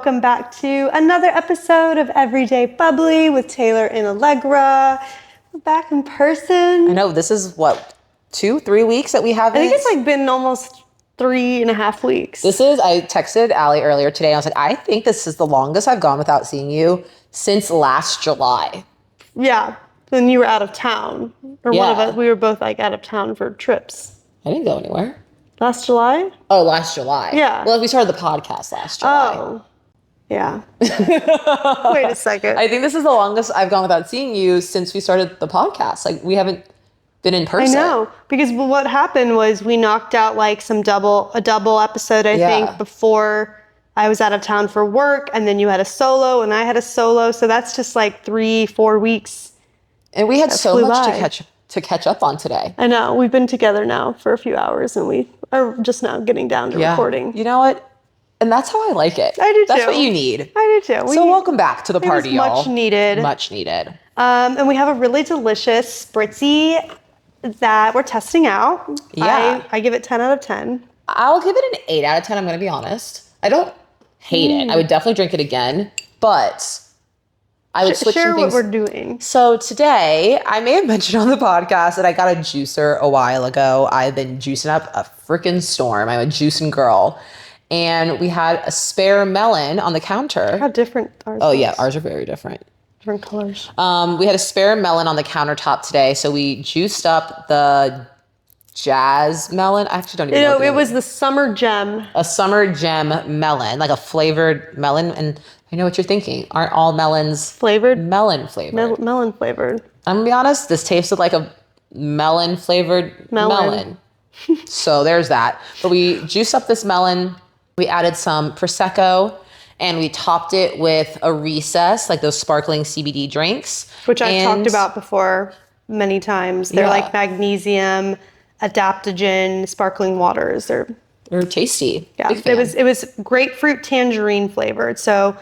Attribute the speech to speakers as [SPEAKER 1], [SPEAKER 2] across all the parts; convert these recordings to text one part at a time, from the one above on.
[SPEAKER 1] welcome back to another episode of Everyday Bubbly with Taylor and Allegra. We're back in person.
[SPEAKER 2] I know, this is what, 2-3 weeks that we haven't?
[SPEAKER 1] I think it's like been almost 3.5 weeks.
[SPEAKER 2] I texted Allie earlier today. I was like, I think this is the longest I've gone without seeing you since last July.
[SPEAKER 1] Yeah, when you were out of town. Or one of us, we were both like out of town for trips.
[SPEAKER 2] I didn't go anywhere.
[SPEAKER 1] Last July?
[SPEAKER 2] Oh, last July.
[SPEAKER 1] Yeah.
[SPEAKER 2] Well, we started the podcast last July.
[SPEAKER 1] Oh, yeah. Wait a second.
[SPEAKER 2] I think this is the longest I've gone without seeing you since we started the podcast. Like, we haven't been in person.
[SPEAKER 1] I know, because what happened was we knocked out like a double episode, I think, before I was out of town for work, and then you had a solo and I had a solo. So that's just like 3-4 weeks.
[SPEAKER 2] And we had so much to catch up on today.
[SPEAKER 1] I know. We've been together now for a few hours and we are just now getting down to recording.
[SPEAKER 2] You know what? And that's how I like it.
[SPEAKER 1] I do too.
[SPEAKER 2] That's what you need.
[SPEAKER 1] I do too.
[SPEAKER 2] So welcome back to the party, y'all.
[SPEAKER 1] Much needed.
[SPEAKER 2] Much needed.
[SPEAKER 1] And we have a really delicious spritzy that we're testing out.
[SPEAKER 2] Yeah.
[SPEAKER 1] I give it 10 out of 10.
[SPEAKER 2] I'll give it an 8 out of 10. I'm going to be honest. I don't hate it. I would definitely drink it again, but I would switch
[SPEAKER 1] share
[SPEAKER 2] some things.
[SPEAKER 1] What we're doing.
[SPEAKER 2] So today, I may have mentioned on the podcast that I got a juicer a while ago. I've been juicing up a freaking storm. I'm a juicing girl. And we had a spare melon on the counter.
[SPEAKER 1] How different ours
[SPEAKER 2] Oh,
[SPEAKER 1] is.
[SPEAKER 2] yeah. Ours are very different.
[SPEAKER 1] Different colors.
[SPEAKER 2] We had a spare melon on the countertop today. So we juiced up the jazz melon. I actually don't even know.
[SPEAKER 1] It was the summer gem.
[SPEAKER 2] A summer gem melon, like a flavored melon. And I know what you're thinking. Aren't all melons
[SPEAKER 1] Flavored?
[SPEAKER 2] melon flavored?
[SPEAKER 1] Melon flavored.
[SPEAKER 2] I'm gonna be honest, this tasted like a melon flavored melon. So there's that. But we juiced up this melon. We added some Prosecco and we topped it with a Recess, like those sparkling CBD drinks.
[SPEAKER 1] Which I've talked about before many times. They're like magnesium, adaptogen, sparkling waters. They're
[SPEAKER 2] tasty.
[SPEAKER 1] Yeah, it was grapefruit tangerine flavored. So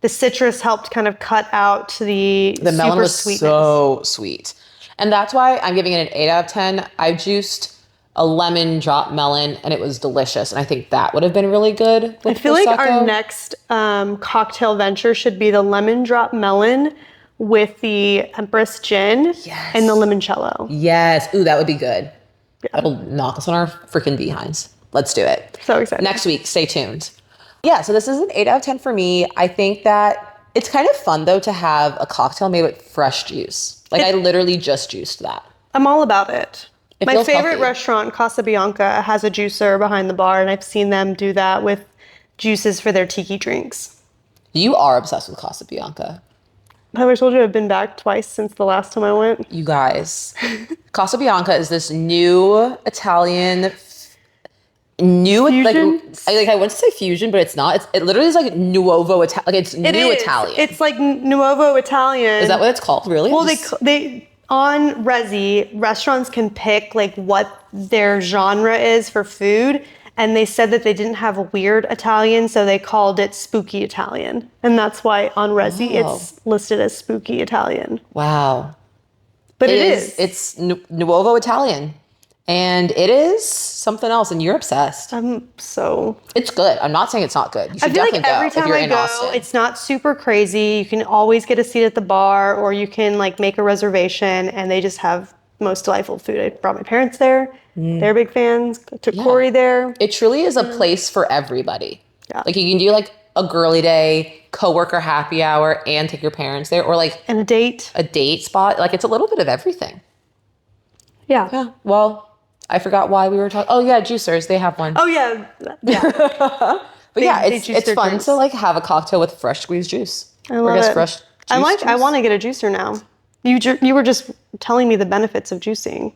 [SPEAKER 1] the citrus helped kind of cut out the
[SPEAKER 2] melon was
[SPEAKER 1] sweetness.
[SPEAKER 2] So sweet. And that's why I'm giving it an 8 out of 10. I juiced a lemon drop melon and it was delicious. And I think that would have been really good with
[SPEAKER 1] I feel like
[SPEAKER 2] Prosecco.
[SPEAKER 1] our next cocktail venture should be the lemon drop melon with the Empress gin and the limoncello.
[SPEAKER 2] Yes. Ooh, that would be good. Yeah. That'll knock us on our freaking behinds. Let's do it.
[SPEAKER 1] So excited.
[SPEAKER 2] Next week, stay tuned. Yeah, so this is an 8 out of 10 for me. I think that it's kind of fun, though, to have a cocktail made with fresh juice. Like, I literally just juiced that.
[SPEAKER 1] I'm all about it. My favorite
[SPEAKER 2] healthy.
[SPEAKER 1] restaurant, Casa Bianca, has a juicer behind the bar, and I've seen them do that with juices for their tiki drinks.
[SPEAKER 2] You are obsessed with Casa Bianca.
[SPEAKER 1] Have I told you I've been back twice since the last time I went?
[SPEAKER 2] You guys. Casa Bianca is this new Italian...
[SPEAKER 1] Fusion?
[SPEAKER 2] I want to say fusion, but it's not. It literally is like nuovo Italian. Like it's new Italian.
[SPEAKER 1] It's like nuovo Italian.
[SPEAKER 2] Is that what it's called? Really?
[SPEAKER 1] Well, they on Resi, restaurants can pick like what their genre is for food, and they said that they didn't have a weird Italian, so they called it spooky Italian, and that's why on Resi it's listed as spooky Italian.
[SPEAKER 2] Wow.
[SPEAKER 1] But it is.
[SPEAKER 2] It's nuovo Italian. And it is something else, and you're obsessed. It's good. I'm not saying it's not good. You should definitely go
[SPEAKER 1] every time
[SPEAKER 2] if you're
[SPEAKER 1] I
[SPEAKER 2] in
[SPEAKER 1] go,
[SPEAKER 2] Austin.
[SPEAKER 1] it's not super crazy. You can always get a seat at the bar, or you can like make a reservation, and they just have most delightful food. I brought my parents there. They're big fans. I took Corey there.
[SPEAKER 2] It truly is a place for everybody.
[SPEAKER 1] Yeah.
[SPEAKER 2] Like you can do like a girly day, coworker happy hour, and take your parents there, or like
[SPEAKER 1] And a date
[SPEAKER 2] spot. Like it's a little bit of everything.
[SPEAKER 1] Yeah.
[SPEAKER 2] Yeah. Well, I forgot why we were talking. Oh yeah, juicers. They have one.
[SPEAKER 1] Oh yeah.
[SPEAKER 2] But it's fun
[SPEAKER 1] drinks.
[SPEAKER 2] to like have a cocktail with fresh squeezed juice.
[SPEAKER 1] I love it.
[SPEAKER 2] Fresh
[SPEAKER 1] I
[SPEAKER 2] juice.
[SPEAKER 1] want to get a juicer now. You were just telling me the benefits of juicing.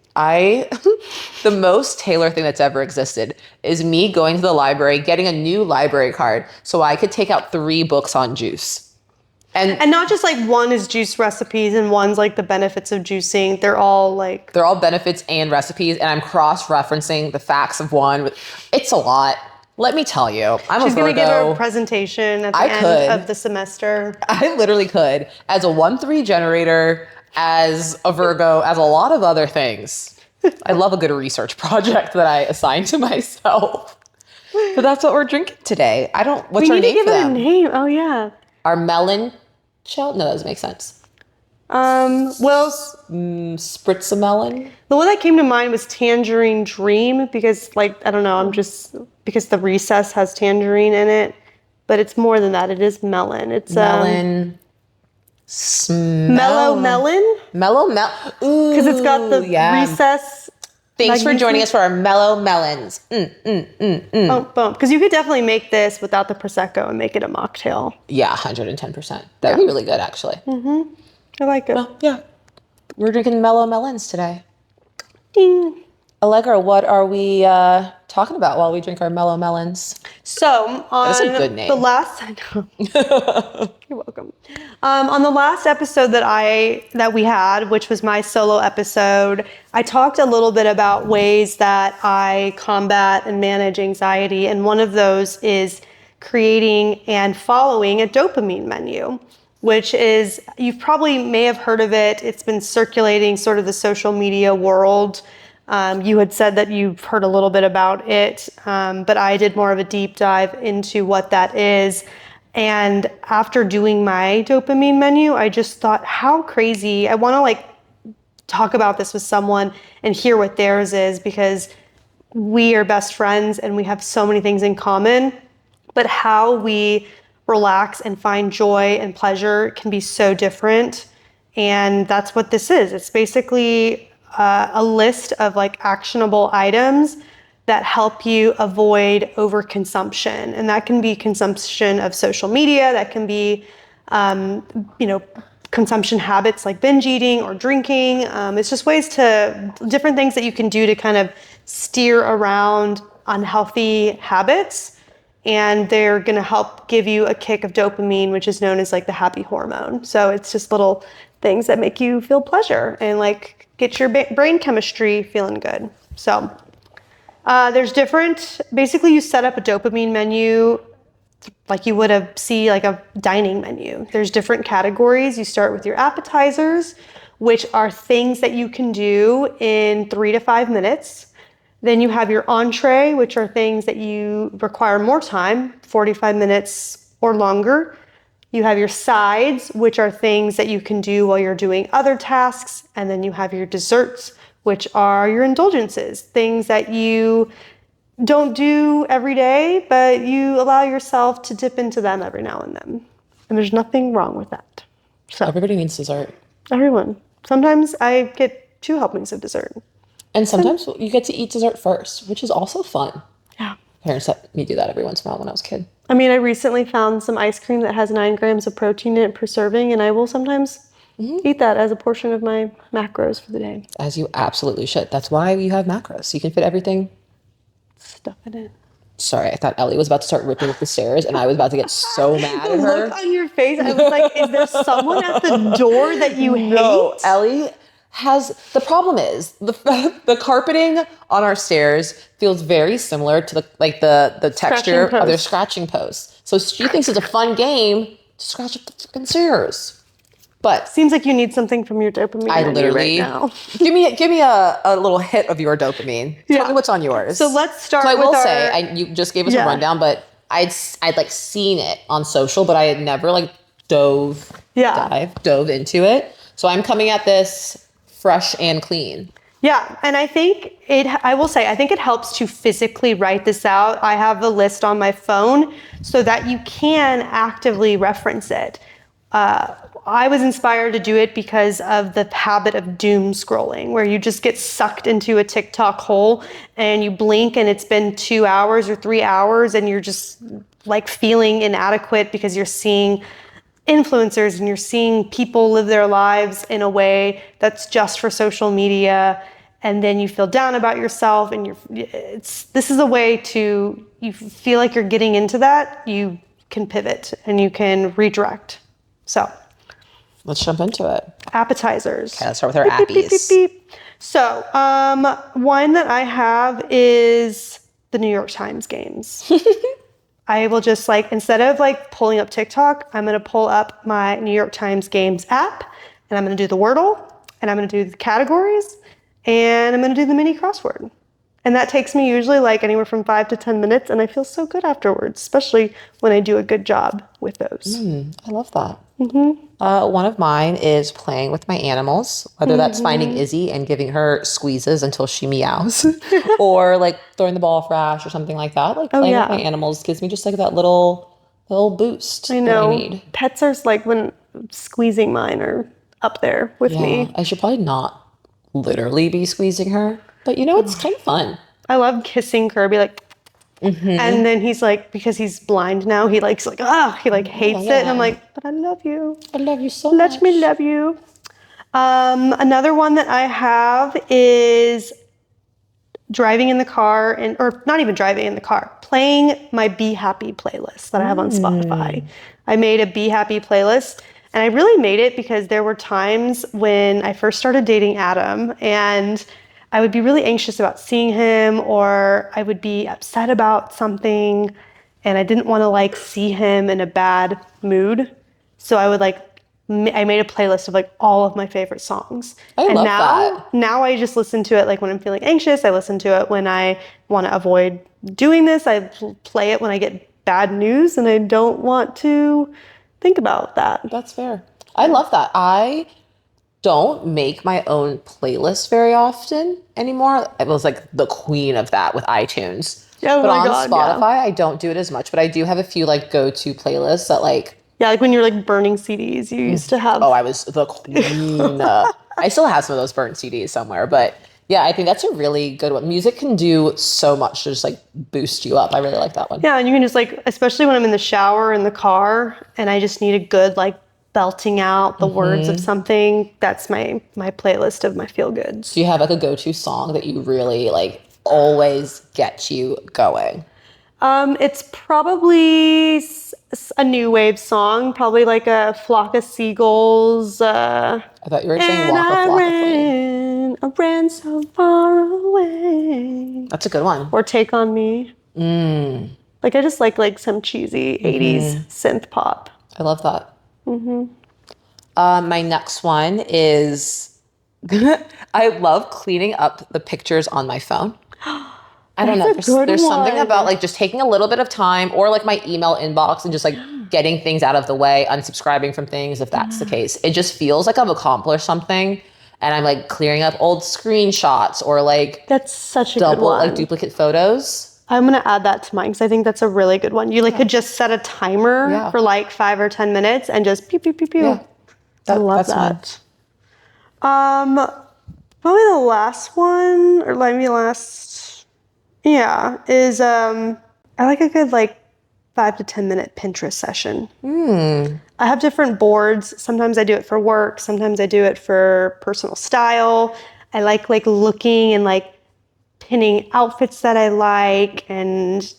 [SPEAKER 2] The most Taylor thing that's ever existed is me going to the library, getting a new library card so I could take out 3 books on juice.
[SPEAKER 1] And not just like one is juice recipes and one's like the benefits of juicing. They're all
[SPEAKER 2] benefits and recipes, and I'm cross-referencing the facts of one. It's a lot. Let me tell you,
[SPEAKER 1] She's going to give a presentation at the end of the semester.
[SPEAKER 2] I literally could. As a 1-3 generator, as a Virgo, as a lot of other things. I love a good research project that I assign to myself. But that's what we're drinking today. What's
[SPEAKER 1] We
[SPEAKER 2] our
[SPEAKER 1] need to
[SPEAKER 2] name
[SPEAKER 1] give
[SPEAKER 2] for
[SPEAKER 1] it a
[SPEAKER 2] them?
[SPEAKER 1] name. Oh yeah.
[SPEAKER 2] Our melon shell? No, that doesn't make sense.
[SPEAKER 1] Well,
[SPEAKER 2] Spritz a melon?
[SPEAKER 1] the one that came to mind was Tangerine Dream because, like, I don't know, because the recess has tangerine in it, but it's more than that. It is melon. It's
[SPEAKER 2] Melon.
[SPEAKER 1] mellow melon
[SPEAKER 2] Mellow
[SPEAKER 1] because it's got the
[SPEAKER 2] yeah.
[SPEAKER 1] recess.
[SPEAKER 2] Thanks for joining
[SPEAKER 1] magnesium.
[SPEAKER 2] us for our mellow melons.
[SPEAKER 1] Boom, boom. Because you could definitely make this without the Prosecco and make it a mocktail.
[SPEAKER 2] Yeah, 110%. That'd be really good, actually.
[SPEAKER 1] I like it.
[SPEAKER 2] Well, yeah. We're drinking mellow melons today.
[SPEAKER 1] Ding.
[SPEAKER 2] Allegra, what are we talking about while we drink our mellow melons?
[SPEAKER 1] So
[SPEAKER 2] That's a
[SPEAKER 1] on
[SPEAKER 2] good name.
[SPEAKER 1] the last, I know. You're welcome. On the last episode that we had, which was my solo episode, I talked a little bit about ways that I combat and manage anxiety, and one of those is creating and following a dopamine menu, which is, you probably may have heard of it. It's been circulating sort of the social media world. You had said that you've heard a little bit about it, but I did more of a deep dive into what that is. And after doing my dopamine menu, I just thought, how crazy. I want to like talk about this with someone and hear what theirs is, because we are best friends and we have so many things in common, but how we relax and find joy and pleasure can be so different. And that's what this is. It's basically a list of like actionable items that help you avoid overconsumption. And that can be consumption of social media, that can be, consumption habits like binge eating or drinking. It's just different things that you can do to kind of steer around unhealthy habits. And they're going to help give you a kick of dopamine, which is known as like the happy hormone. So it's just little things that make you feel pleasure and like get your brain chemistry feeling good. So basically you set up a dopamine menu like you would see like a dining menu. There's different categories. You start with your appetizers, which are things that you can do in 3 to 5 minutes. Then you have your entree, which are things that you require more time, 45 minutes or longer. You have your sides, which are things that you can do while you're doing other tasks. And then you have your desserts, which are your indulgences, things that you don't do every day, but you allow yourself to dip into them every now and then. And there's nothing wrong with that. So
[SPEAKER 2] Everybody needs dessert.
[SPEAKER 1] everyone. Sometimes I get 2 helpings of dessert.
[SPEAKER 2] And sometimes you get to eat dessert first, which is also fun.
[SPEAKER 1] Yeah.
[SPEAKER 2] Parents let me do that every once in a while when I was a kid.
[SPEAKER 1] I mean, I recently found some ice cream that has 9 grams of protein in it per serving, and I will sometimes eat that as a portion of my macros for the day.
[SPEAKER 2] As you absolutely should. That's why you have macros. You can fit everything.
[SPEAKER 1] Stuff it in.
[SPEAKER 2] Sorry, I thought Ellie was about to start ripping up the stairs, and I was about to get so mad at
[SPEAKER 1] The
[SPEAKER 2] her.
[SPEAKER 1] look on your face, I was like, is there someone at the door that you
[SPEAKER 2] No,
[SPEAKER 1] hate?
[SPEAKER 2] Ellie has, the problem is the carpeting on our stairs feels very similar to the texture of their scratching posts. So she thinks it's a fun game to scratch up the freaking stairs. But
[SPEAKER 1] Seems like you need something from your dopamine menu right now.
[SPEAKER 2] give me a little hit of your dopamine. Tell me what's on yours.
[SPEAKER 1] So let's start
[SPEAKER 2] So I
[SPEAKER 1] with
[SPEAKER 2] will say, you just gave us a rundown, but I'd like seen it on social, but I had never like dove into it. So I'm coming at this fresh and clean.
[SPEAKER 1] Yeah, and I think I think it helps to physically write this out. I have the list on my phone so that you can actively reference it. I was inspired to do it because of the habit of doom scrolling, where you just get sucked into a TikTok hole and you blink and it's been 2 hours or 3 hours and you're just like feeling inadequate because you're seeing influencers and you're seeing people live their lives in a way that's just for social media, and then you feel down about yourself, and this is a way to, you feel like you're getting into that, you can pivot and you can redirect. So
[SPEAKER 2] let's jump into it.
[SPEAKER 1] Appetizers.
[SPEAKER 2] Okay, let's start with our appies.
[SPEAKER 1] So one that I have is the New York Times games. I will just instead of pulling up TikTok, I'm going to pull up my New York Times Games app, and I'm going to do the Wordle, and I'm going to do the categories, and I'm going to do the mini crossword. And that takes me usually like anywhere from 5 to 10 minutes, and I feel so good afterwards, especially when I do a good job with those.
[SPEAKER 2] I love that. One of mine is playing with my animals, whether that's finding Izzy and giving her squeezes until she meows, or like throwing the ball off Rash or something like that. Like playing with my animals gives me just like that little boost
[SPEAKER 1] I
[SPEAKER 2] that I
[SPEAKER 1] know.
[SPEAKER 2] need.
[SPEAKER 1] Pets are like when squeezing mine are up there with me.
[SPEAKER 2] I should probably not literally be squeezing her, but it's kind of fun.
[SPEAKER 1] I love kissing Kirby, like, and then he's like, because he's blind now, he likes like, he like hates it, and I'm like, but I love you.
[SPEAKER 2] I love you so
[SPEAKER 1] Let
[SPEAKER 2] much.
[SPEAKER 1] me love you. Another one that I have is driving in the car, or not even driving in the car, playing my Be Happy playlist that I have on Spotify. I made a Be Happy playlist, and I really made it because there were times when I first started dating Adam, and I would be really anxious about seeing him, or I would be upset about something, and I didn't want to like see him in a bad mood. So I would I made a playlist of like all of my favorite songs.
[SPEAKER 2] I love that.
[SPEAKER 1] Now I just listen to it like when I'm feeling anxious. I listen to it when I want to avoid doing this. I play it when I get bad news and I don't want to think about that.
[SPEAKER 2] That's fair. I love that. I don't make my own playlist very often anymore. I was like the queen of that with iTunes.
[SPEAKER 1] Oh
[SPEAKER 2] but
[SPEAKER 1] my
[SPEAKER 2] on
[SPEAKER 1] God,
[SPEAKER 2] Spotify, I don't do it as much. But I do have a few like go-to playlists that like.
[SPEAKER 1] Yeah, like when you're like burning CDs, you used to have.
[SPEAKER 2] Oh, I was the queen. I still have some of those burnt CDs somewhere, but yeah, I think that's a really good one. Music can do so much to just like boost you up. I really like that one.
[SPEAKER 1] Yeah, and you can just like, especially when I'm in the shower in the car, and I just need a good like belting out the words of something. That's my playlist of my feel goods.
[SPEAKER 2] Do you have like a go-to song that you really like always get you going?
[SPEAKER 1] It's probably a new wave song, probably like a Flock of Seagulls.
[SPEAKER 2] I thought you were saying
[SPEAKER 1] And
[SPEAKER 2] Walk a
[SPEAKER 1] I
[SPEAKER 2] Flock of Flame.
[SPEAKER 1] ran so far away.
[SPEAKER 2] That's a good one.
[SPEAKER 1] Or Take on Me. Like I just like some cheesy 80s synth pop.
[SPEAKER 2] I love that. My next one is I love cleaning up the pictures on my phone. I don't know. There's something about like just taking a little bit of time, or like my email inbox and just like getting things out of the way, unsubscribing from things if that's the case. It just feels like I've accomplished something, and I'm like clearing up old screenshots or like
[SPEAKER 1] that's such a good one.
[SPEAKER 2] Like duplicate photos.
[SPEAKER 1] I'm gonna add that to mine because I think that's a really good one. You like could just set a timer for like 5 or 10 minutes and just pew pew pew pew. Yeah. I love that. Probably the last one, or maybe last, is I like a good like 5 to 10 minute Pinterest session. I have different boards. Sometimes I do it for work. Sometimes I do it for personal style. I like looking and like pinning outfits that I like and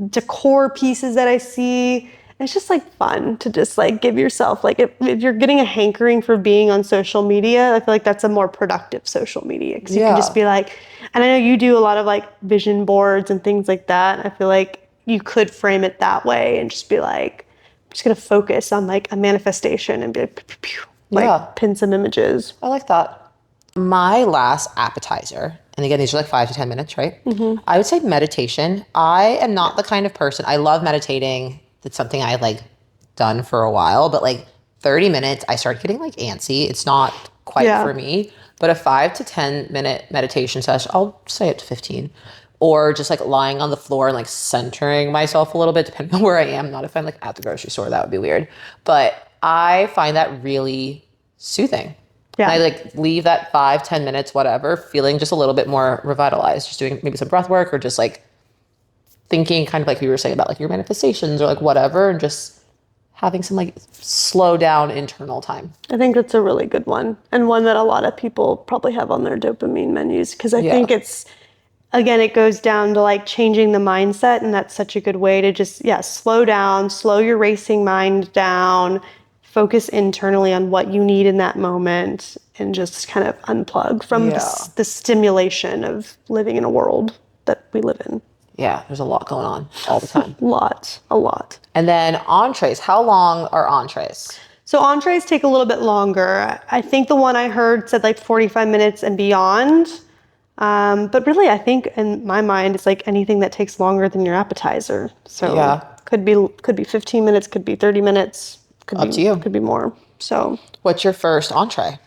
[SPEAKER 1] decor pieces that I see. It's just like fun to just like give yourself like if you're getting a hankering for being on social media, I feel like that's a more productive social media because you can just be like, and I know you do a lot of like vision boards and things like that. I feel like you could frame it that way and just be like, I'm just gonna focus on like a manifestation and be like, pew, pew, pew, like pin some images.
[SPEAKER 2] I like that. My last appetizer, and again, these are like 5 to 10 minutes, right? I would say meditation. I am not the kind of person, I love meditating. It's something I've like done for a while, but like 30 minutes, I start getting like antsy. It's not quite for me, but a 5 to 10 minute meditation session, I'll say up to 15, or just like lying on the floor and like centering myself a little bit, depending on where I am. Not if I'm like at the grocery store, that would be weird. But I find that really soothing. Yeah. And I like leave that 5, 10 minutes, whatever, feeling just a little bit more revitalized, just doing maybe some breath work or just like thinking kind of like we were saying about like your manifestations or like whatever, and just having some like slow down internal time.
[SPEAKER 1] I think that's a really good one, and one that a lot of people probably have on their dopamine menus, because I think it's, again, it goes down to like changing the mindset, and that's such a good way to just, slow down, slow your racing mind down, focus internally on what you need in that moment, and just kind of unplug from the stimulation of living in a world that we live in.
[SPEAKER 2] Yeah, there's a lot going on all the time.
[SPEAKER 1] A lot.
[SPEAKER 2] And then entrees. How long are entrees?
[SPEAKER 1] So entrees take a little bit longer. I think the one I heard said like 45 minutes and beyond. But really, I think in my mind, it's like anything that takes longer than your appetizer. So
[SPEAKER 2] Yeah.
[SPEAKER 1] could be 15 minutes, could be 30 minutes,
[SPEAKER 2] Up to you.
[SPEAKER 1] could be more. So
[SPEAKER 2] What's your first entree?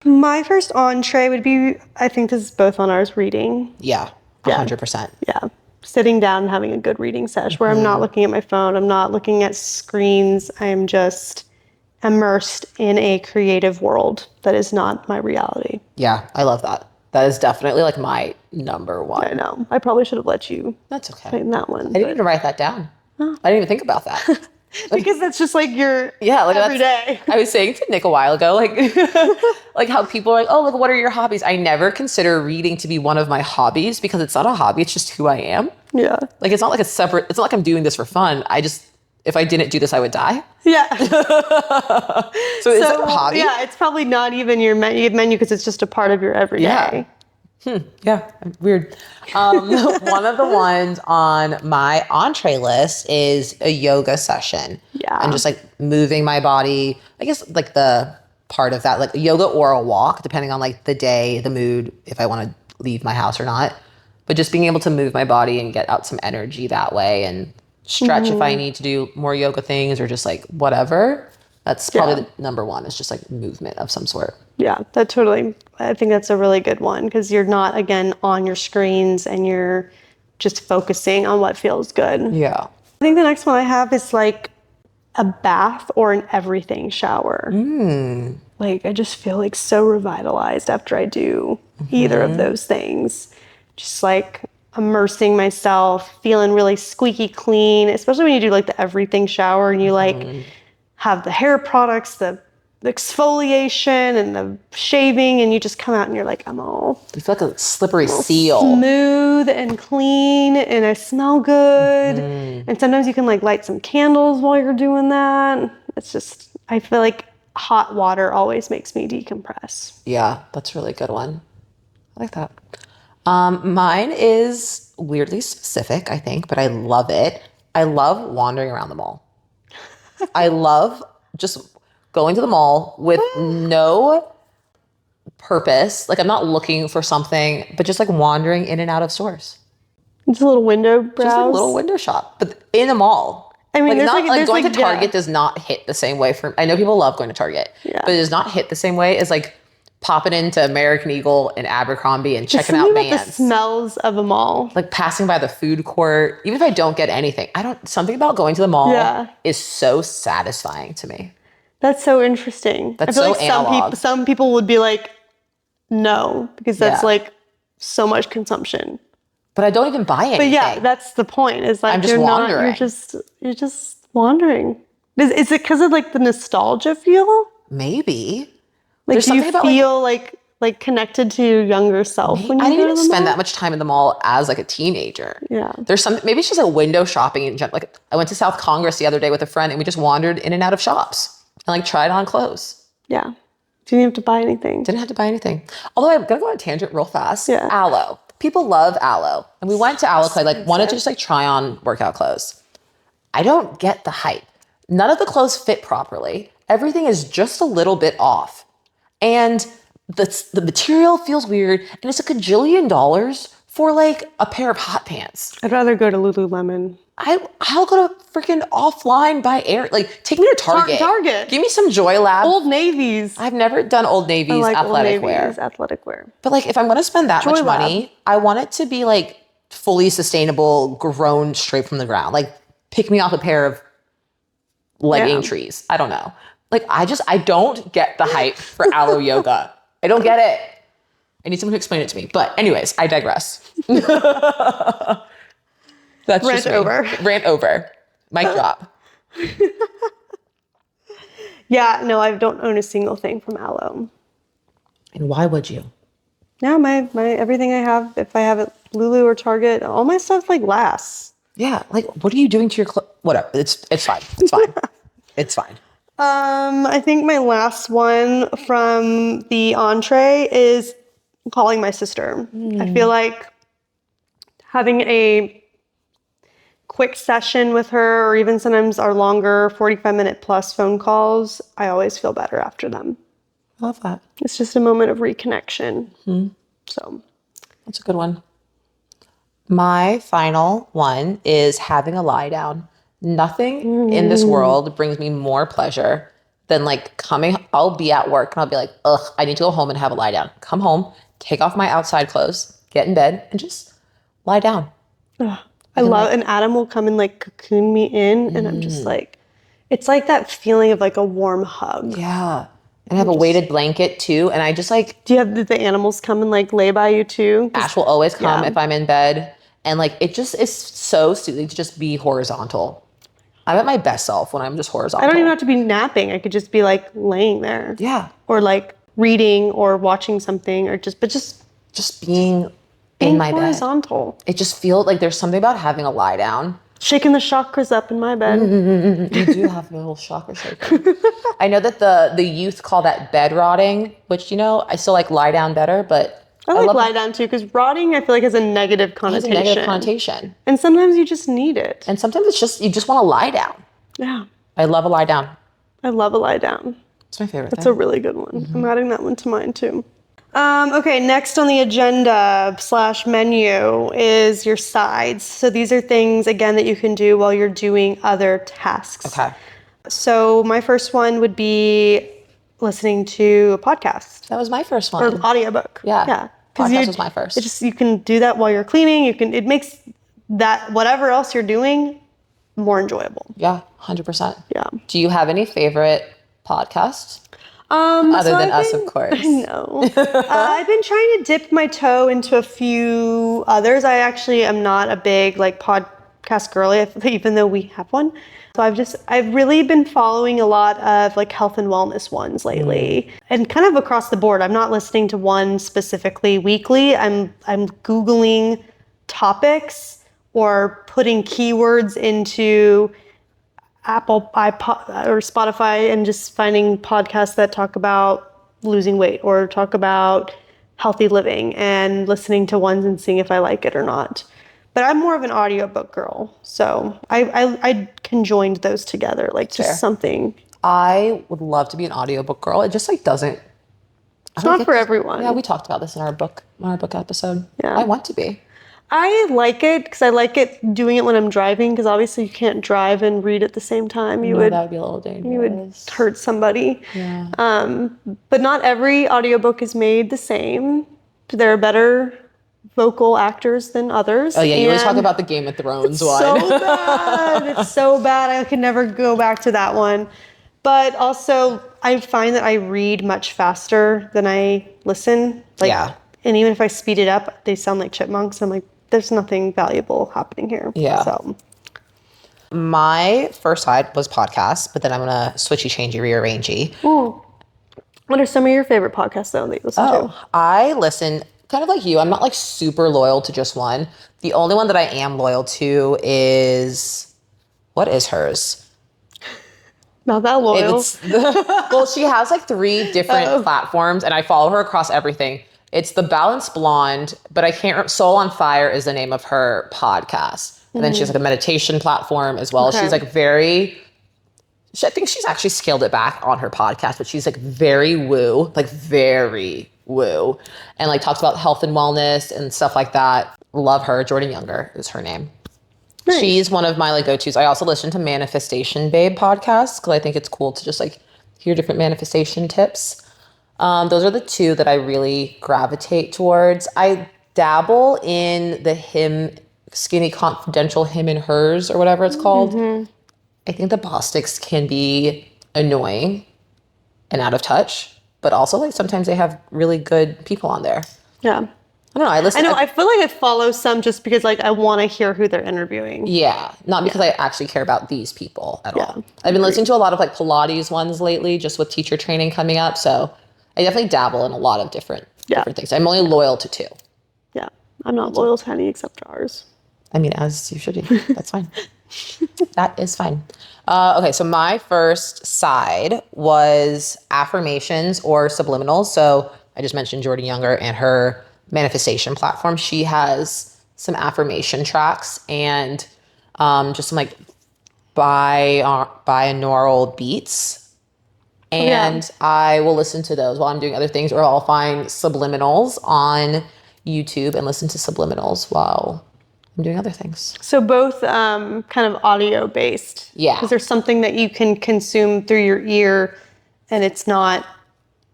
[SPEAKER 1] my first entree would be, I think this is both on ours, reading.
[SPEAKER 2] Yeah,
[SPEAKER 1] Yeah.
[SPEAKER 2] 100%.
[SPEAKER 1] Yeah. Sitting down and having a good reading sesh where I'm not looking at my phone, I'm not looking at screens, I am just immersed in a creative world that is not my reality.
[SPEAKER 2] Yeah, I love that. That is definitely like my number one.
[SPEAKER 1] I know. I probably should have let you
[SPEAKER 2] That's okay.
[SPEAKER 1] play that one.
[SPEAKER 2] I didn't even write that down. I didn't even think about that.
[SPEAKER 1] Because that's just like your
[SPEAKER 2] Like
[SPEAKER 1] every day.
[SPEAKER 2] I was saying to Nick a while ago, like, like how people are like, oh, like, what are your hobbies? I never consider reading to be one of my hobbies because it's not a hobby. It's just who I am.
[SPEAKER 1] Yeah.
[SPEAKER 2] Like, it's not like it's not like I'm doing this for fun. If I didn't do this, I would die.
[SPEAKER 1] Yeah.
[SPEAKER 2] So is it a hobby?
[SPEAKER 1] Yeah, it's probably not even your menu because it's just a part of your everyday.
[SPEAKER 2] Yeah, weird. One of the ones on my entree list is a yoga session.
[SPEAKER 1] Yeah.
[SPEAKER 2] And just like moving my body, I guess like the part of that, like yoga or a walk, depending on like the day, the mood, if I want to leave my house or not. But just being able to move my body and get out some energy that way and stretch if I need to do more yoga things or just like whatever. That's probably the number one, is just like movement of some sort.
[SPEAKER 1] Yeah, I think that's a really good one because you're not, again, on your screens and you're just focusing on what feels good.
[SPEAKER 2] Yeah.
[SPEAKER 1] I think the next one I have is like a bath or an everything shower. Like, I just feel like so revitalized after I do either of those things. Just like immersing myself, feeling really squeaky clean, especially when you do like the everything shower and you like have the hair products, the exfoliation and the shaving, and you just come out and you're like, I'm all
[SPEAKER 2] You feel like a slippery seal.
[SPEAKER 1] smooth and clean, and I smell good. And sometimes you can like light some candles while you're doing that. It's just, I feel like hot water always makes me decompress.
[SPEAKER 2] Yeah, that's a really good one. I like that. Mine is weirdly specific, I think, but I love it. I love wandering around the mall. I love just going to the mall with no purpose. Like, I'm not looking for something, but just like wandering in and out of stores.
[SPEAKER 1] Just a little window browse.
[SPEAKER 2] Just a little window shop, but in a mall.
[SPEAKER 1] I mean,
[SPEAKER 2] like going to Target does not hit the same way I know people love going to Target, but it does not hit the same way as like popping into American Eagle and Abercrombie and checking out Vans.
[SPEAKER 1] The smells of a mall.
[SPEAKER 2] Like passing by the food court, even if I don't get anything, something about going to the mall is so satisfying to me.
[SPEAKER 1] That's so interesting.
[SPEAKER 2] That's
[SPEAKER 1] I feel
[SPEAKER 2] so
[SPEAKER 1] like
[SPEAKER 2] analog.
[SPEAKER 1] some people would be like, no, because that's like so much consumption.
[SPEAKER 2] But I don't even buy anything.
[SPEAKER 1] But yeah, that's the point. Is like
[SPEAKER 2] I'm just wandering.
[SPEAKER 1] You're just wandering. Is it because of like the nostalgia feel?
[SPEAKER 2] Maybe.
[SPEAKER 1] Like,
[SPEAKER 2] There's
[SPEAKER 1] do you
[SPEAKER 2] something about
[SPEAKER 1] feel like connected to your younger self when you
[SPEAKER 2] I didn't
[SPEAKER 1] go to
[SPEAKER 2] even
[SPEAKER 1] the
[SPEAKER 2] spend
[SPEAKER 1] mall?
[SPEAKER 2] that much time in the mall as like a teenager.
[SPEAKER 1] Yeah.
[SPEAKER 2] There's something, maybe it's just like window shopping in general. Like, I went to South Congress the other day with a friend and we just wandered in and out of shops and like tried on clothes.
[SPEAKER 1] Yeah. Didn't have to buy anything.
[SPEAKER 2] Didn't have to buy anything. Although I'm gonna go on a tangent real fast.
[SPEAKER 1] Yeah.
[SPEAKER 2] Aloe. People love aloe. And we went to aloe, like wanted to just like try on workout clothes. I don't get the hype. None of the clothes fit properly. Everything is just a little bit off. And the material feels weird. And it's like $1 for like a pair of hot pants.
[SPEAKER 1] I'd rather go to Lululemon.
[SPEAKER 2] I'll go to freaking offline by air. Like, take me to Target.
[SPEAKER 1] Target.
[SPEAKER 2] Give me some Joy Lab.
[SPEAKER 1] Old Navy's.
[SPEAKER 2] I've never done Old Navy's athletic wear.
[SPEAKER 1] Athletic wear.
[SPEAKER 2] But like, if I'm going to spend that much
[SPEAKER 1] Lab.
[SPEAKER 2] money, I want it to be like fully sustainable, grown straight from the ground. Like, pick me off a pair of legging trees. I don't know. Like, I don't get the hype for aloe yoga. I don't get it. I need someone to explain it to me. But anyways, I digress. That's
[SPEAKER 1] Rant
[SPEAKER 2] just me.
[SPEAKER 1] over.
[SPEAKER 2] Rant over. Mic drop.
[SPEAKER 1] Yeah, no, I don't own a single thing from Aloe.
[SPEAKER 2] And why would you?
[SPEAKER 1] No, my everything I have, if I have it Lulu or Target, all my stuff like lasts.
[SPEAKER 2] Yeah, like, what are you doing to your clothes? Whatever. It's fine. It's fine. It's fine.
[SPEAKER 1] I think my last one from the entree is calling my sister. I feel like having a quick session with her, or even sometimes our longer 45-minute plus phone calls, I always feel better after them.
[SPEAKER 2] I love that.
[SPEAKER 1] It's just a moment of reconnection. So
[SPEAKER 2] That's a good one. My final one is having a lie down. Nothing in this world brings me more pleasure than like I'll be at work and I'll be like, ugh, I need to go home and have a lie down. Come home, take off my outside clothes, get in bed, and just lie down.
[SPEAKER 1] Ugh. I love, and Adam will come and like cocoon me in, and I'm just like, it's like that feeling of like a warm hug.
[SPEAKER 2] Yeah. And I have a weighted blanket too. And I just like.
[SPEAKER 1] Do you have the animals come and like lay by you too?
[SPEAKER 2] Ash will always come if I'm in bed. And like, it just is so soothing to just be horizontal. I'm at my best self when I'm just horizontal.
[SPEAKER 1] I don't even have to be napping. I could just be like laying there.
[SPEAKER 2] Yeah.
[SPEAKER 1] Or like reading or watching something or just
[SPEAKER 2] being in my
[SPEAKER 1] horizontal.
[SPEAKER 2] bed. It just feels like there's something about having a lie down.
[SPEAKER 1] Shaking the chakras up in my bed.
[SPEAKER 2] You do have a little chakra shaking. I know that the youth call that bed rotting, which, you know, I still like lie down better, but
[SPEAKER 1] I like lie down too, because rotting I feel like has a negative connotation.
[SPEAKER 2] It has a negative connotation.
[SPEAKER 1] And sometimes you just need it.
[SPEAKER 2] And sometimes it's just, you just want to lie down.
[SPEAKER 1] Yeah.
[SPEAKER 2] I love a lie down.
[SPEAKER 1] I love a lie down.
[SPEAKER 2] It's my favorite
[SPEAKER 1] That's a really good one. I'm adding that one to mine too. Okay, next on the agenda / menu is your sides. So these are things, again, that you can do while you're doing other tasks.
[SPEAKER 2] Okay.
[SPEAKER 1] So my first one would be listening to a podcast.
[SPEAKER 2] That was my first one.
[SPEAKER 1] Or audiobook.
[SPEAKER 2] Yeah. Podcast was my first.
[SPEAKER 1] You can do that while you're cleaning. It makes that whatever else you're doing more enjoyable.
[SPEAKER 2] Yeah, 100%.
[SPEAKER 1] Yeah.
[SPEAKER 2] Do you have any favorite podcasts?
[SPEAKER 1] Other
[SPEAKER 2] than us, of course.
[SPEAKER 1] I know. I've been trying to dip my toe into a few others. I actually am not a big like podcast girly, even though we have one. So I've really been following a lot of like health and wellness ones lately, and kind of across the board. I'm not listening to one specifically weekly. I'm Googling topics or putting keywords into Apple, iPod, or Spotify, and just finding podcasts that talk about losing weight or talk about healthy living and listening to ones and seeing if I like it or not. But I'm more of an audiobook girl, so I conjoined those together, like just something.
[SPEAKER 2] I would love to be an audiobook girl. It just like doesn't.
[SPEAKER 1] It's not for everyone.
[SPEAKER 2] Yeah, we talked about this in our book episode.
[SPEAKER 1] Yeah.
[SPEAKER 2] I want to be.
[SPEAKER 1] I like it because I like it doing it when I'm driving, because obviously you can't drive and read at the same time.
[SPEAKER 2] That would be a little dangerous.
[SPEAKER 1] You would hurt somebody.
[SPEAKER 2] Yeah.
[SPEAKER 1] But not every audiobook is made the same. There are better vocal actors than others.
[SPEAKER 2] Oh yeah, you always talk about the Game of Thrones one.
[SPEAKER 1] So bad. It's so bad. I could never go back to that one. But also, I find that I read much faster than I listen. And even if I speed it up, they sound like chipmunks. I'm like, there's nothing valuable happening here.
[SPEAKER 2] Yeah.
[SPEAKER 1] So
[SPEAKER 2] my first side was podcasts, but then I'm gonna switchy, changey, rearrangey.
[SPEAKER 1] Ooh. What are some of your favorite podcasts though that you listen to?
[SPEAKER 2] I listen kind of like you. I'm not like super loyal to just one. The only one that I am loyal to is, what is hers?
[SPEAKER 1] Not that loyal.
[SPEAKER 2] Well, she has like 3 different platforms, and I follow her across everything. It's The Balanced Blonde, but I can't. Soul on Fire is the name of her podcast. And then she has like a meditation platform as well. Okay. She's like I think she's actually scaled it back on her podcast, but she's like very woo. And like talks about health and wellness and stuff like that. Love her. Jordan Younger is her name. Nice. She's one of my like go-tos. I also listen to Manifestation Babe podcasts because I think it's cool to just like hear different manifestation tips. Those are the 2 that I really gravitate towards. I dabble in the Skinny Confidential Him and Hers or whatever it's called. Mm-hmm. I think the Bostics can be annoying and out of touch, but also like sometimes they have really good people on there.
[SPEAKER 1] Yeah.
[SPEAKER 2] I don't know.
[SPEAKER 1] I feel like I follow some just because like I want to hear who they're interviewing.
[SPEAKER 2] Yeah. Not because I actually care about these people at all. I've been listening to a lot of like Pilates ones lately, just with teacher training coming up. So I definitely dabble in a lot of different things. I'm only loyal to 2.
[SPEAKER 1] Yeah. I'm not loyal to any except ours.
[SPEAKER 2] I mean, as you should be. That's fine. That is fine. Okay, so my first side was affirmations or subliminals. So I just mentioned Jordan Younger and her manifestation platform. She has some affirmation tracks and just some like binaural beats. And I will listen to those while I'm doing other things, or I'll find subliminals on YouTube and listen to subliminals while I'm doing other things.
[SPEAKER 1] So both kind of audio based.
[SPEAKER 2] Yeah.
[SPEAKER 1] Because there's something that you can consume through your ear and it's not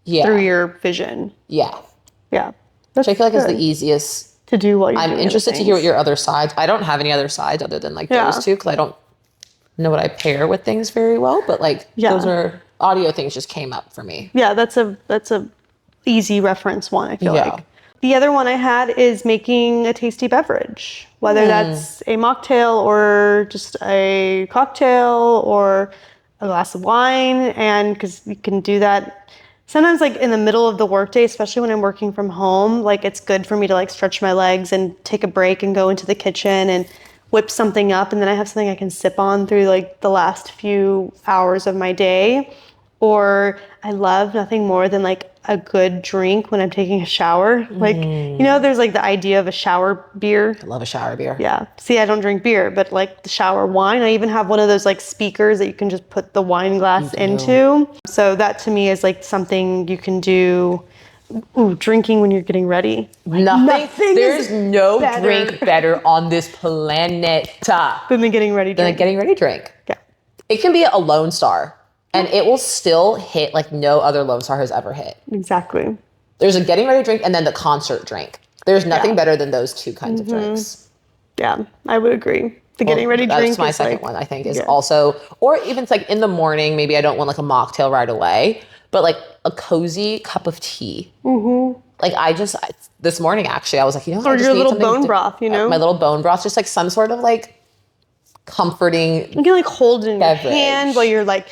[SPEAKER 1] through your vision.
[SPEAKER 2] Yeah.
[SPEAKER 1] Yeah.
[SPEAKER 2] Which I feel like is the easiest
[SPEAKER 1] to do while you're
[SPEAKER 2] I'm
[SPEAKER 1] doing
[SPEAKER 2] interested to hear what your other sides. I don't have any other sides other than like those two because I don't know what I pair with things very well. But like those are audio things just came up for me.
[SPEAKER 1] Yeah, that's a easy reference one, I feel like. The other one I had is making a tasty beverage, whether that's a mocktail or just a cocktail or a glass of wine. And because you can do that sometimes like in the middle of the workday, especially when I'm working from home, like it's good for me to like stretch my legs and take a break and go into the kitchen and whip something up. And then I have something I can sip on through like the last few hours of my day. Or I love nothing more than like a good drink when I'm taking a shower. Like, you know, there's like the idea of a shower beer.
[SPEAKER 2] I love a shower beer.
[SPEAKER 1] Yeah. See, I don't drink beer, but like the shower wine, I even have one of those like speakers that you can just put the wine glass into. So that to me is like something you can do. Ooh, drinking when you're getting ready.
[SPEAKER 2] Nothing there's no drink better on this planet
[SPEAKER 1] than the getting ready drink.
[SPEAKER 2] Than a getting ready drink.
[SPEAKER 1] Yeah.
[SPEAKER 2] It can be a Lone Star. And it will still hit like no other Lone Star has ever hit.
[SPEAKER 1] Exactly.
[SPEAKER 2] There's a getting ready drink and then the concert drink. There's nothing better than those two kinds of drinks.
[SPEAKER 1] Yeah, I would agree. The getting ready drink
[SPEAKER 2] is my second one, I think, is also, or even it's like in the morning, maybe I don't want like a mocktail right away, but like a cozy cup of tea. Like this morning actually, I was like, you know what?
[SPEAKER 1] Or your little bone broth, you know?
[SPEAKER 2] My little bone broth, just like some sort of like comforting
[SPEAKER 1] You can like hold it in your hand while you're like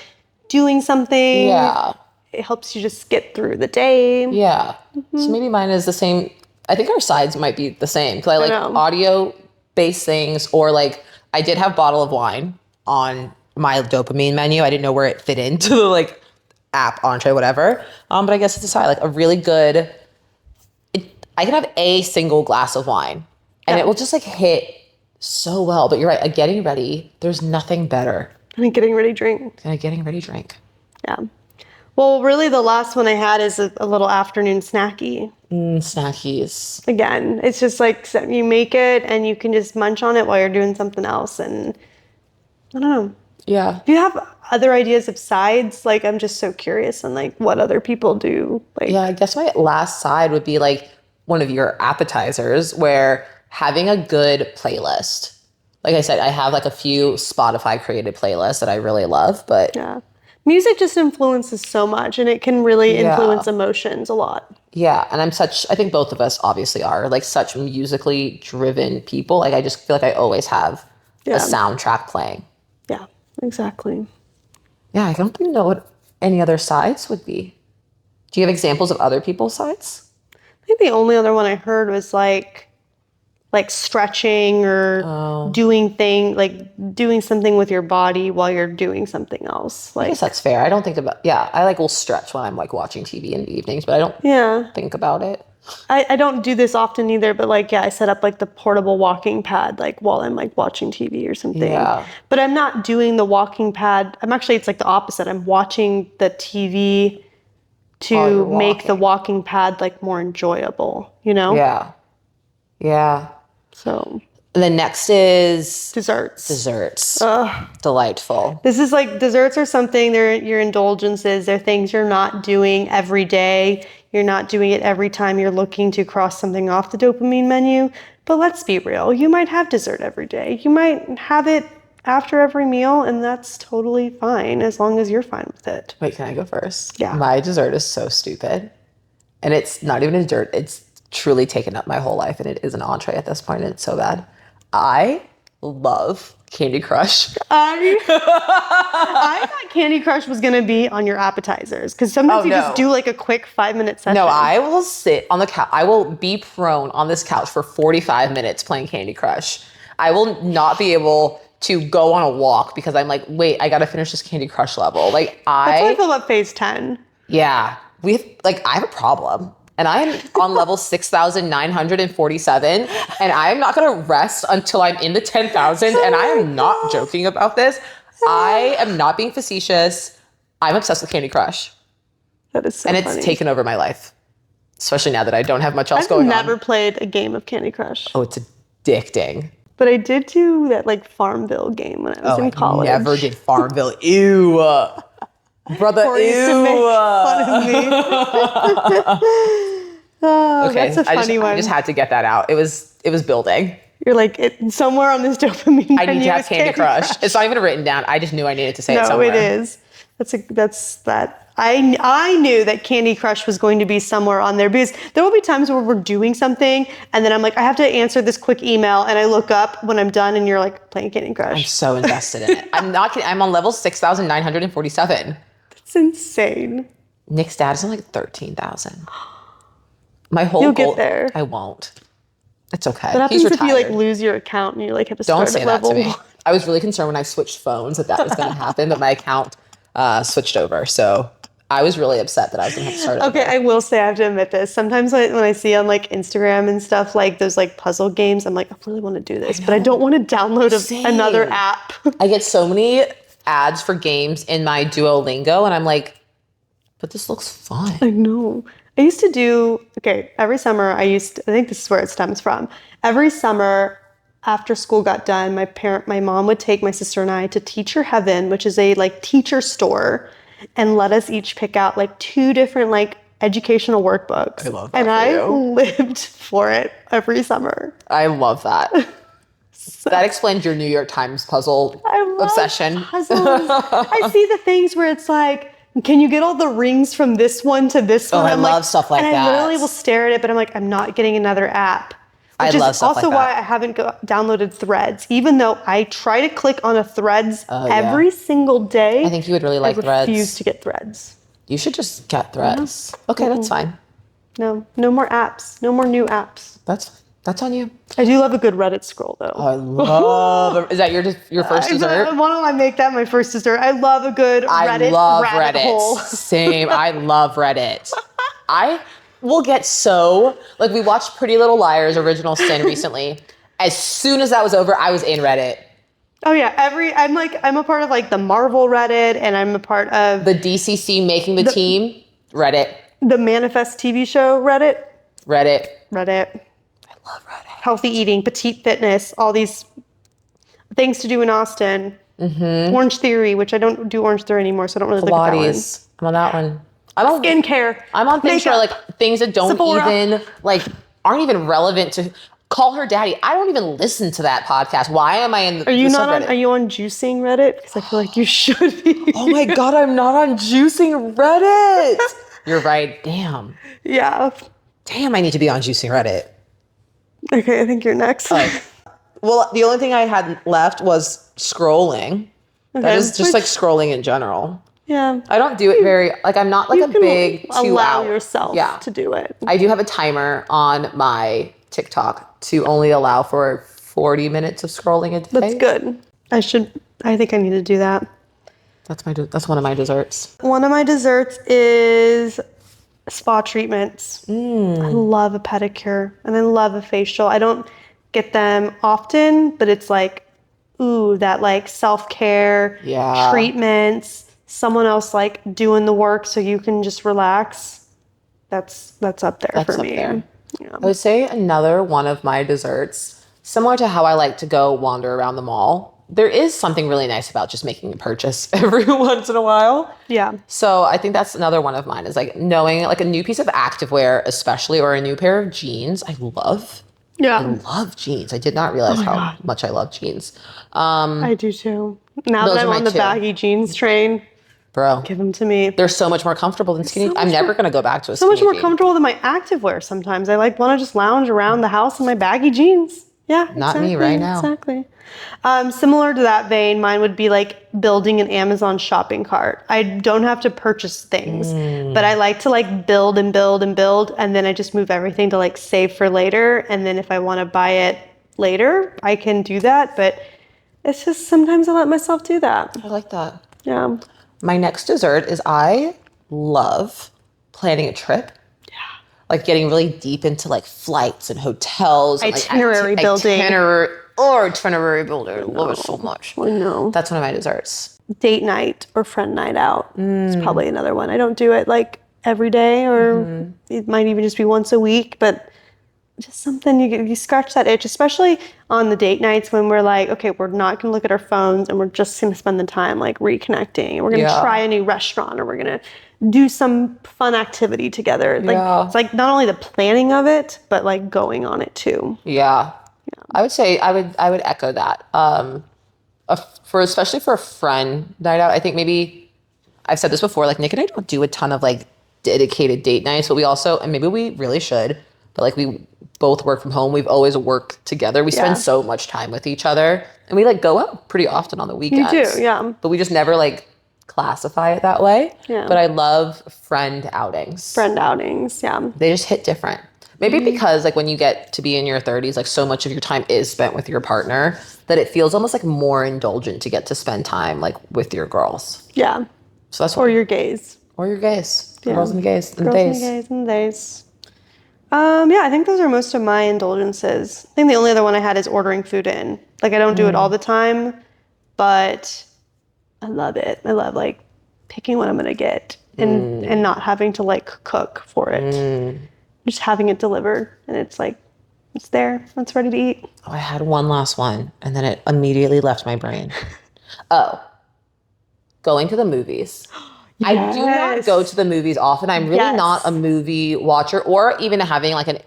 [SPEAKER 1] doing something.
[SPEAKER 2] Yeah.
[SPEAKER 1] It helps you just get through the day.
[SPEAKER 2] Yeah. So maybe mine is the same. I think our sides might be the same. Because I like audio-based things, or like I did have bottle of wine on my dopamine menu. I didn't know where it fit into the like app, entree, whatever. But I guess it's a side, like a really good, I can have a single glass of wine and it will just like hit so well. But you're right, a getting ready, there's nothing better.
[SPEAKER 1] And a getting ready drink.
[SPEAKER 2] And a getting ready drink.
[SPEAKER 1] Yeah. Well, really the last one I had is a little afternoon snacky.
[SPEAKER 2] Snackies.
[SPEAKER 1] Again, it's just like you make it and you can just munch on it while you're doing something else. And I don't know.
[SPEAKER 2] Yeah.
[SPEAKER 1] Do you have other ideas of sides? Like, I'm just so curious on like what other people do. Like,
[SPEAKER 2] yeah, I guess my last side would be like one of your appetizers, where having a good playlist. Like I said, I have like a few Spotify created playlists that I really love, but
[SPEAKER 1] yeah. Music just influences so much, and it can really influence emotions a lot.
[SPEAKER 2] Yeah, and I think both of us obviously are like such musically driven people. Like I just feel like I always have a soundtrack playing.
[SPEAKER 1] Yeah, exactly.
[SPEAKER 2] Yeah, I don't even know what any other sides would be. Do you have examples of other people's sides?
[SPEAKER 1] I think the only other one I heard was like stretching or doing something with your body while you're doing something else. Like,
[SPEAKER 2] I guess that's fair. I don't think about, I like will stretch when I'm like watching TV in the evenings, but I don't think about it.
[SPEAKER 1] I don't do this often either, but like, I set up like the portable walking pad, like while I'm like watching TV or something. Yeah. But I'm not doing the walking pad. It's like the opposite. I'm watching the TV to make the walking pad like more enjoyable, you know?
[SPEAKER 2] Yeah. Yeah.
[SPEAKER 1] So
[SPEAKER 2] the next is
[SPEAKER 1] desserts.
[SPEAKER 2] Delightful.
[SPEAKER 1] This is like desserts are something, they're your indulgences. They're things you're not doing every day. You're not doing it every time you're looking to cross something off the dopamine menu. But let's be real. You might have dessert every day. You might have it after every meal, and that's totally fine as long as you're fine with it.
[SPEAKER 2] Wait, can I go first?
[SPEAKER 1] Yeah.
[SPEAKER 2] My dessert is so stupid. And it's not even a dessert. It's truly taken up my whole life, and it is an entree at this point, and it's so bad. I love Candy Crush.
[SPEAKER 1] I thought Candy Crush was going to be on your appetizers, because sometimes just do like a quick 5-minute session.
[SPEAKER 2] No, I will sit on the couch. I will be prone on this couch for 45 minutes playing Candy Crush. I will not be able to go on a walk because I'm like, wait, I got to finish this Candy Crush level. That's
[SPEAKER 1] how I feel about phase 10.
[SPEAKER 2] Yeah. I have a problem. And I'm on level 6,947, and I'm not going to rest until I'm in the 10,000. And I am not joking about this. I am not being facetious. I'm obsessed with Candy Crush.
[SPEAKER 1] That is so
[SPEAKER 2] funny.
[SPEAKER 1] And
[SPEAKER 2] it's taken over my life. especially now that I don't have much else
[SPEAKER 1] I've
[SPEAKER 2] going
[SPEAKER 1] never
[SPEAKER 2] on.
[SPEAKER 1] played a game of Candy Crush.
[SPEAKER 2] Oh, it's addicting.
[SPEAKER 1] But I did do that like Farmville game when I was in college.
[SPEAKER 2] I never did Farmville. Ew. Brother,
[SPEAKER 1] Corey used to make fun of me. Oh,
[SPEAKER 2] Okay,
[SPEAKER 1] that's a funny one.
[SPEAKER 2] I just had to get that out. It was building.
[SPEAKER 1] You're like, somewhere on this dopamine
[SPEAKER 2] I need
[SPEAKER 1] menu
[SPEAKER 2] to have
[SPEAKER 1] is
[SPEAKER 2] Candy Crush. It's not even written down. I just knew I needed to say it somewhere.
[SPEAKER 1] No, it is. That's that. I knew that Candy Crush was going to be somewhere on there because there will be times where we're doing something and then I'm like, I have to answer this quick email and I look up when I'm done and you're like playing Candy Crush.
[SPEAKER 2] I'm so invested in it. I'm not kidding. I'm on level 6,947.
[SPEAKER 1] That's insane.
[SPEAKER 2] Nick's dad is on like 13,000. My whole
[SPEAKER 1] You'll
[SPEAKER 2] goal.
[SPEAKER 1] get there.
[SPEAKER 2] I won't. It's okay.
[SPEAKER 1] What happens
[SPEAKER 2] He's
[SPEAKER 1] if
[SPEAKER 2] retired.
[SPEAKER 1] you like lose your account and you like have to
[SPEAKER 2] Don't
[SPEAKER 1] start
[SPEAKER 2] say
[SPEAKER 1] at
[SPEAKER 2] that
[SPEAKER 1] level
[SPEAKER 2] to me.
[SPEAKER 1] 1?
[SPEAKER 2] I was really concerned when I switched phones that was going to happen, but my account switched over. So I was really upset that I was going to have to start over.
[SPEAKER 1] Okay, I will say I have to admit this. Sometimes when I see on like Instagram and stuff like those like puzzle games, I'm like, I really want to do this, but I don't want to download another app.
[SPEAKER 2] I get so many ads for games in my Duolingo, and I'm like, but this looks fun.
[SPEAKER 1] I know. I used to do, every summer I think this is where it stems from. Every summer after school got done, my mom would take my sister and I to Teacher Heaven, which is a like teacher store, and let us each pick out like 2 different like educational workbooks.
[SPEAKER 2] I love that.
[SPEAKER 1] And
[SPEAKER 2] for
[SPEAKER 1] I
[SPEAKER 2] you.
[SPEAKER 1] lived for it every summer.
[SPEAKER 2] I love that. That explains your New York Times puzzle obsession.
[SPEAKER 1] Puzzles. I see the things where it's like, can you get all the rings from this one to this one?
[SPEAKER 2] I love stuff like
[SPEAKER 1] and
[SPEAKER 2] that.
[SPEAKER 1] I literally will stare at it, but I'm like, I'm not getting another app. Which
[SPEAKER 2] love
[SPEAKER 1] is
[SPEAKER 2] stuff
[SPEAKER 1] also
[SPEAKER 2] like
[SPEAKER 1] why
[SPEAKER 2] that.
[SPEAKER 1] I haven't downloaded Threads, even though I try to click on a Threads every single day.
[SPEAKER 2] I think you would really like Threads.
[SPEAKER 1] I refuse to get Threads.
[SPEAKER 2] You should just get Threads. Okay, that's fine.
[SPEAKER 1] No more apps. No more new apps.
[SPEAKER 2] That's on you.
[SPEAKER 1] I do love a good Reddit scroll, though.
[SPEAKER 2] I love it. Is that your first dessert?
[SPEAKER 1] Why don't I make that my first dessert? I love a good Reddit
[SPEAKER 2] I love
[SPEAKER 1] rabbit
[SPEAKER 2] Reddit.
[SPEAKER 1] hole.
[SPEAKER 2] Same. I love Reddit. I will get so, like, we watched Pretty Little Liars Original Sin recently. As soon as that was over, I was in Reddit.
[SPEAKER 1] Oh yeah, I'm a part of like the Marvel Reddit, and I'm a part of
[SPEAKER 2] The DCC Making the Team, Reddit.
[SPEAKER 1] the Manifest TV show Reddit.
[SPEAKER 2] Reddit.
[SPEAKER 1] I
[SPEAKER 2] love Reddit.
[SPEAKER 1] Healthy eating, petite fitness, all these things to do in Austin. Mm-hmm. Orange Theory, which I don't do Orange Theory anymore, so I don't really look at that one.
[SPEAKER 2] Pilates. I'm on that one. I'm on
[SPEAKER 1] Skincare.
[SPEAKER 2] I'm on things
[SPEAKER 1] makeup,
[SPEAKER 2] where like things that don't
[SPEAKER 1] Sephora.
[SPEAKER 2] even like aren't even relevant to Call Her Daddy. I don't even listen to that podcast. Why am I in the
[SPEAKER 1] Are you not
[SPEAKER 2] subreddit?
[SPEAKER 1] on? Are you on Juicing Reddit? Because I feel like you should be.
[SPEAKER 2] Oh my God, I'm not on Juicing Reddit. You're right. Damn,
[SPEAKER 1] Yeah.
[SPEAKER 2] I need to be on Juicing Reddit.
[SPEAKER 1] Okay, I think you're next.
[SPEAKER 2] Well, the only thing I had left was scrolling. That is just like scrolling in general.
[SPEAKER 1] Yeah.
[SPEAKER 2] I don't do it very, like I'm not like
[SPEAKER 1] You
[SPEAKER 2] a
[SPEAKER 1] can
[SPEAKER 2] big 2
[SPEAKER 1] allow
[SPEAKER 2] hour.
[SPEAKER 1] yourself
[SPEAKER 2] Yeah.
[SPEAKER 1] to do it.
[SPEAKER 2] I do have a timer on my TikTok to only allow for 40 minutes of scrolling a day.
[SPEAKER 1] That's good. I think I need to do that.
[SPEAKER 2] That's one of my desserts.
[SPEAKER 1] One of my desserts is spa treatments. I love a pedicure and I love a facial. I don't get them often, but it's like, ooh, that like self-care treatments, someone else like doing the work so you can just relax. That's up there for me.
[SPEAKER 2] There.
[SPEAKER 1] Yeah.
[SPEAKER 2] I would say another one of my desserts, similar to how I like to go wander around the mall. There is something really nice about just making a purchase every once in a while.
[SPEAKER 1] Yeah.
[SPEAKER 2] So I think that's another one of mine is like knowing like a new piece of activewear, especially, or a new pair of jeans. I love jeans. I did not realize how much I love jeans.
[SPEAKER 1] I do too. Now
[SPEAKER 2] Those
[SPEAKER 1] that I'm
[SPEAKER 2] are my
[SPEAKER 1] on the
[SPEAKER 2] 2.
[SPEAKER 1] baggy jeans train,
[SPEAKER 2] Bro,
[SPEAKER 1] give them to me.
[SPEAKER 2] they're so much more comfortable than skinny. I'm never going to go back to a
[SPEAKER 1] So
[SPEAKER 2] skinny
[SPEAKER 1] much more
[SPEAKER 2] jean.
[SPEAKER 1] comfortable than my activewear sometimes. I like want to just lounge around the house in my baggy jeans. Yeah,
[SPEAKER 2] Not me right now.
[SPEAKER 1] Exactly. Similar to that vein, mine would be like building an Amazon shopping cart. I don't have to purchase things, but I like to like build and build and build, and then I just move everything to like save for later. And then if I want to buy it later, I can do that. But it's just sometimes I let myself do that.
[SPEAKER 2] I like that.
[SPEAKER 1] Yeah.
[SPEAKER 2] My next dessert is I love planning a trip. Yeah. Like getting really deep into like flights and hotels.
[SPEAKER 1] Itinerary
[SPEAKER 2] and
[SPEAKER 1] building.
[SPEAKER 2] Itinerary builder. I love it so much.
[SPEAKER 1] I know.
[SPEAKER 2] That's one of my desserts.
[SPEAKER 1] Date night or friend night out is probably another one. I don't do it like every day, or it might even just be once a week, but just something you scratch that itch, especially on the date nights when we're like, okay, we're not gonna look at our phones and we're just gonna spend the time like reconnecting, and we're gonna try a new restaurant, or we're gonna do some fun activity together. Like it's like not only the planning of it, but like going on it too.
[SPEAKER 2] I would say I would echo that. Especially for a friend night out, I think maybe I've said this before, like Nick and I don't do a ton of like dedicated date nights, but we also, and maybe we really should, but like we both work from home. We've always worked together. We spend so much time with each other, and we like go out pretty often on the weekends.
[SPEAKER 1] You do, yeah.
[SPEAKER 2] But we just never like classify it that way. Yeah. But I love friend outings.
[SPEAKER 1] Friend outings, yeah.
[SPEAKER 2] They just hit different. Maybe because like when you get to be in your 30s, like so much of your time is spent with your partner that it feels almost like more indulgent to get to spend time like with your girls.
[SPEAKER 1] Yeah.
[SPEAKER 2] So that's
[SPEAKER 1] or your gays.
[SPEAKER 2] Or your gays. Yeah. Girls and gays.
[SPEAKER 1] And Girls and gays and days. Yeah, I think those are most of my indulgences. I think the only other one I had is ordering food in. Like I don't do it all the time, but I love it. I love like picking what I'm gonna get and not having to like cook for it. Just having it delivered, and it's like it's there, it's ready to eat.
[SPEAKER 2] Oh, I had one last one, and then it immediately left my brain. Going to the movies. Yes. I do not go to the movies often. I'm really not a movie watcher, or even having like an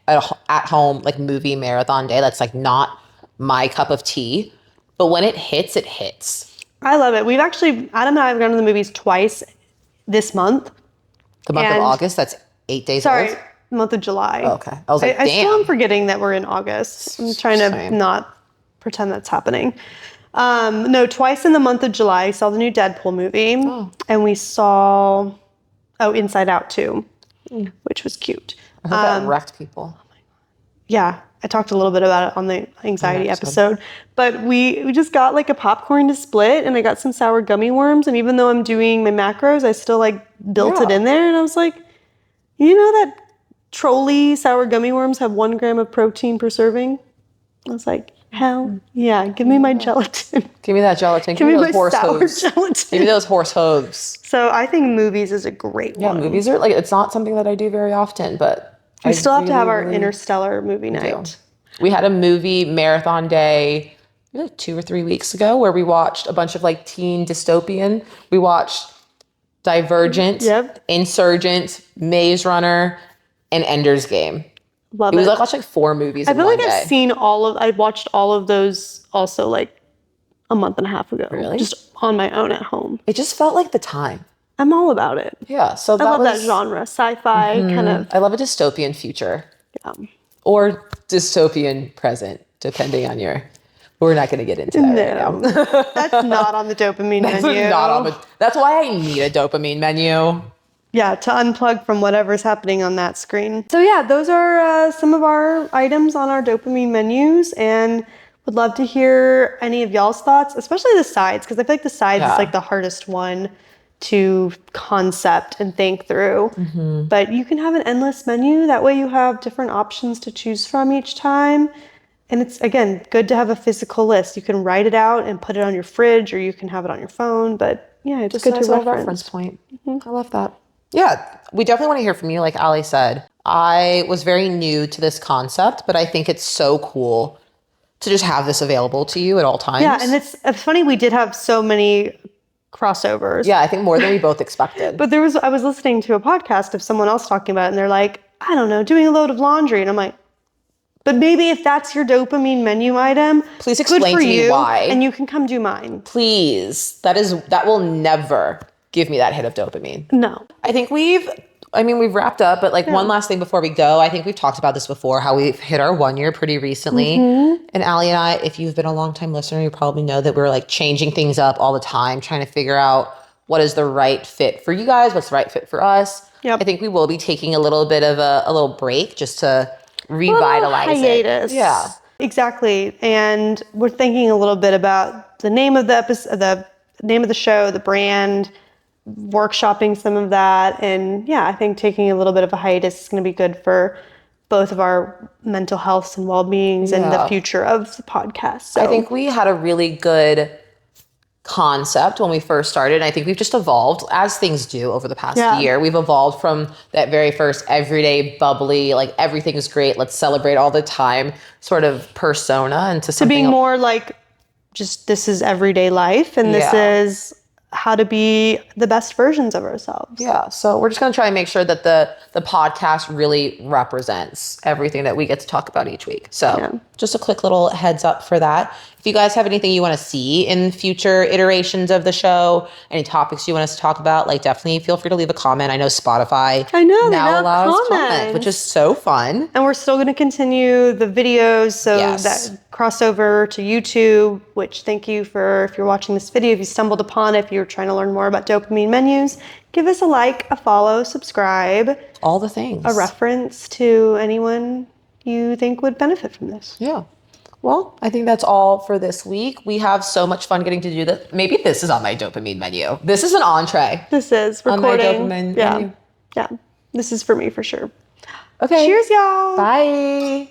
[SPEAKER 2] at home like movie marathon day. That's like not my cup of tea. But when it hits, it hits.
[SPEAKER 1] I love it. We've actually, Adam and I have gone to the movies twice this month.
[SPEAKER 2] The month of August. That's 8 days old.
[SPEAKER 1] Sorry, month of July.
[SPEAKER 2] Oh, okay, I was like, damn.
[SPEAKER 1] I still am forgetting that we're in August. I'm trying to not pretend that's happening. No, twice in the month of July, we saw the new Deadpool movie, and we saw, Inside Out 2, which was cute.
[SPEAKER 2] I thought that wrecked people.
[SPEAKER 1] Yeah, I talked a little bit about it on the anxiety episode, but we just got like a popcorn to split, and I got some sour gummy worms, and even though I'm doing my macros, I still like built it in there, and I was like, you know that trolley sour gummy worms have 1 gram of protein per serving? I was like, hell yeah, give me my gelatin.
[SPEAKER 2] Give me that gelatin.
[SPEAKER 1] Give me my sour gelatin.
[SPEAKER 2] Give me those horse hooves.
[SPEAKER 1] So I think movies is a great one.
[SPEAKER 2] Yeah, movies are like, it's not something that I do very often, but
[SPEAKER 1] we still have to have our Interstellar movie night.
[SPEAKER 2] We had a movie marathon day like 2 or 3 weeks ago where we watched a bunch of like teen dystopian. We watched Divergent, Insurgent, Maze Runner, and Ender's Game.
[SPEAKER 1] Love it.
[SPEAKER 2] It was like I watched like 4 movies in one day. I
[SPEAKER 1] feel like I watched all of those also like a month and a half ago.
[SPEAKER 2] Really?
[SPEAKER 1] Just on my own at home.
[SPEAKER 2] It just felt like the time.
[SPEAKER 1] I'm all about it.
[SPEAKER 2] Yeah. So
[SPEAKER 1] I love that genre. Sci-fi kind of.
[SPEAKER 2] I love a dystopian future.
[SPEAKER 1] Yeah.
[SPEAKER 2] Or dystopian present, depending on your... We're not going to get into that right now.
[SPEAKER 1] That's not on the dopamine menu.
[SPEAKER 2] That's why I need a dopamine menu.
[SPEAKER 1] Yeah, to unplug from whatever's happening on that screen. So yeah, those are some of our items on our dopamine menus, and would love to hear any of y'all's thoughts, especially the sides, because I feel like the sides is like the hardest one to concept and think through. But you can have an endless menu. That way you have different options to choose from each time. And it's, again, good to have a physical list. You can write it out and put it on your fridge, or you can have it on your phone. But yeah, it's just good to
[SPEAKER 2] reference point. I love that. Yeah, we definitely want to hear from you. Like Ali said, I was very new to this concept, but I think it's so cool to just have this available to you at all times.
[SPEAKER 1] Yeah, and it's funny, we did have so many crossovers.
[SPEAKER 2] Yeah, I think more than we both expected.
[SPEAKER 1] But I was listening to a podcast of someone else talking about it, and they're like, I don't know, doing a load of laundry. And I'm like, but maybe if that's your dopamine menu item,
[SPEAKER 2] please explain to me why.
[SPEAKER 1] And you can come do mine.
[SPEAKER 2] Please. That will never give me that hit of dopamine.
[SPEAKER 1] No.
[SPEAKER 2] I think we've wrapped up, but one last thing before we go. I think we've talked about this before, how we've hit our 1 year pretty recently. And Allie and I, if you've been a long time listener, you probably know that we're like changing things up all the time, trying to figure out what is the right fit for you guys, what's the right fit for us. Yep. I think we will be taking a little bit of a little break just to revitalize
[SPEAKER 1] hiatus.
[SPEAKER 2] It. Yeah.
[SPEAKER 1] Exactly. And we're thinking a little bit about the name of the episode, the name of the show, the brand, workshopping some of that. And yeah, I think taking a little bit of a hiatus is going to be good for both of our mental health and well-beings and the future of the podcast. So
[SPEAKER 2] I think we had a really good concept when we first started. And I think we've just evolved as things do over the past year. We've evolved from that very first everyday bubbly, like everything is great, let's celebrate all the time sort of persona into something
[SPEAKER 1] to being more like just this is everyday life and this is how to be the best versions of ourselves.
[SPEAKER 2] Yeah. So we're just going to try and make sure that the podcast really represents everything that we get to talk about each week. So just a quick little heads up for that. If you guys have anything you want to see in future iterations of the show, any topics you want us to talk about, like definitely feel free to leave a comment. I know Spotify now allows comments, which is so fun.
[SPEAKER 1] And we're still going to continue the videos. So that crossover to YouTube, which thank you for, if you're watching this video, if you stumbled upon it, if you're trying to learn more about dopamine menus, give us a like, a follow, subscribe.
[SPEAKER 2] All the things.
[SPEAKER 1] A reference to anyone you think would benefit from this.
[SPEAKER 2] Yeah. Well, I think that's all for this week. We have so much fun getting to do this. Maybe this is on my dopamine menu. This is an entree.
[SPEAKER 1] This is recording.
[SPEAKER 2] On my dopamine menu.
[SPEAKER 1] Yeah. This is for me for sure.
[SPEAKER 2] Okay.
[SPEAKER 1] Cheers, y'all.
[SPEAKER 2] Bye.